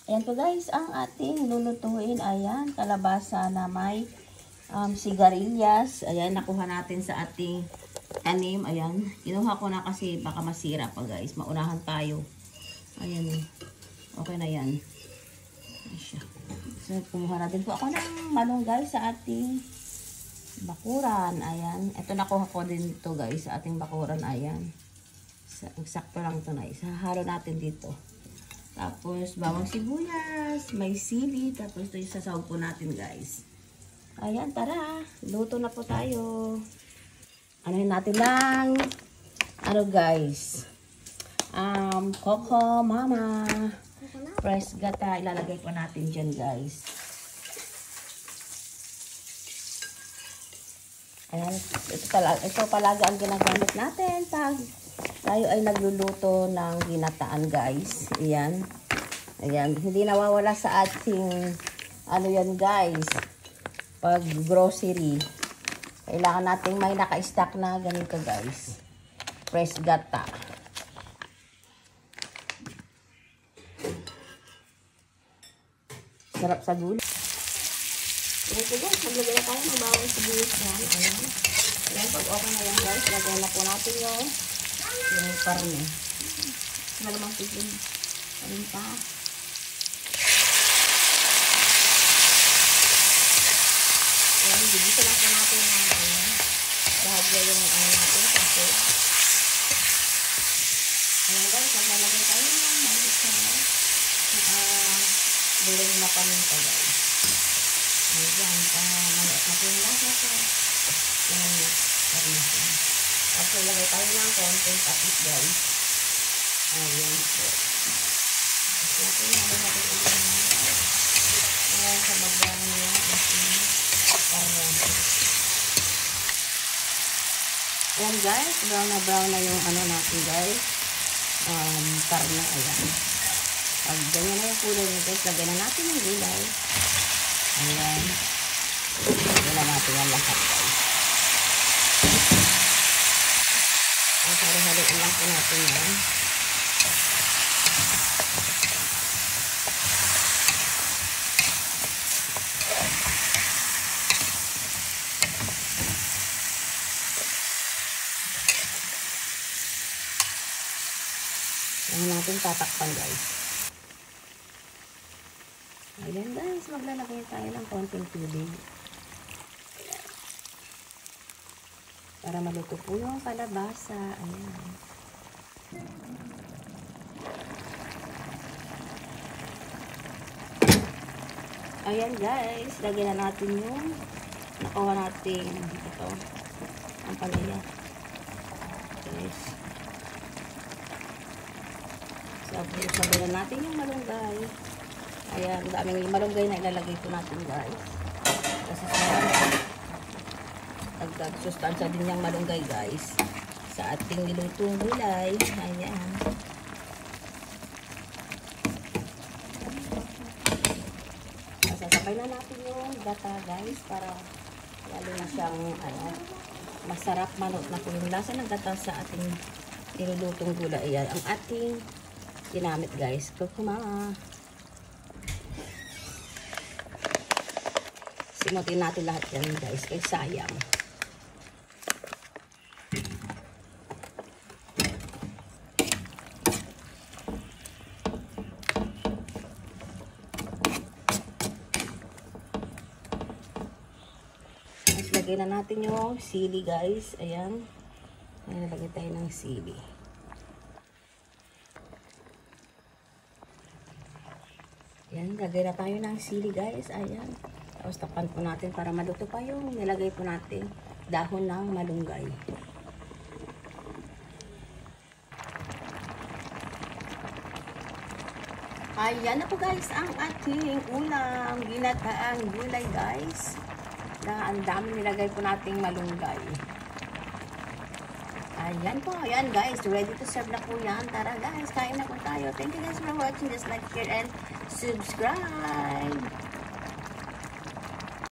Ayan po guys, ang ating lulutuin, ayan, kalabasa na may sigarilyas. Ayan, nakuha natin sa ating tanim. Ayan, kinuha ko na kasi baka masira pa guys. Maunahan tayo. Ayan, okay na yan. Ayan siya. So, kumuha natin po ako ng malunggay sa ating bakuran. Ayan, ito nakuha ko din ito guys sa ating bakuran. Ayan, sakto lang ito na. Isahalo natin dito. Tapos, bawang sibuyas, may sili, tapos ito yung sasawag po natin guys. Ayan, tara. Luto na po tayo. Anuhin natin lang, ano guys, Coco Mama, fresh gata, ilalagay po natin dyan guys. Ayan, ito palagi ang ginagamit natin pag tayo ay nagluluto ng ginataan guys. Ayan. Ayan. Hindi nawawala sa ating ano yan guys. Pag grocery. Kailangan nating may naka-stack na ganito guys. Fresh gata. Sarap sa gulay. Ito guys. Maglagay na tayo ng bawang sibuyas yan. Ayan. Ayan. Pag okay na yan guys. Lagay na po natin yung karne. Malamang tigil. Ayun pa. Ayan, dito lang po natin ng bahagya yung natin kasi. Ayan guys, maglalagay tayo ng malis na buling na paminta guys. Ayan, maliit na po yung lasa ko. Ayan, karne siya. Tapos lagay tayo ng konting tapis guys. Ayan po. Tapos natin natin ulit na. Ayan sa bagang yung ating karne. Ayan guys, brown na yung ano natin guys. Karne, ayan. Pag ganyan na yung kulay nyo guys, lagyan na natin yung gulay. Ayan. Lagyan na natin yung lahat guys. Halo-haloin lang po natin yan. Ayan natin tatakpan guys. Ayan guys, maglalagay tayo ng konting tubig. Para maluto po yung kalabasa. Ayan. Ayan guys. Lagyan na natin yung nakuha natin ito. Ang palaya. Guys. Sabi na natin yung malunggay. Ayan. Daming malunggay na ilalagay po natin guys. Kasi dagdag sustansya din yung malunggay guys sa ating nilutong gulay. Ayan. Sasabay na natin yung gata guys para lalo na siyang masarap manot na po yung lasa ng gata sa ating nilutong gulay. Ayan ang ating ginamit guys. Kukumama. Simutin natin lahat yan guys kay sayang. Lagay na natin yung sili guys. Ayan. Ayan, lagay tayo ng sili. Ayan, lagay na tayo ng sili guys. Ayan. Tapos tapan po natin para maluto pa yung nilagay po natin dahon ng malunggay. Ayan na po guys ang ating ulam. Ginataang gulay guys. Na ang dami nilagay po nating malunggay. Ayan po. Ayan guys. Ready to serve na po yan. Tara guys. Kain na po tayo. Thank you guys for watching. Just like, share, and subscribe.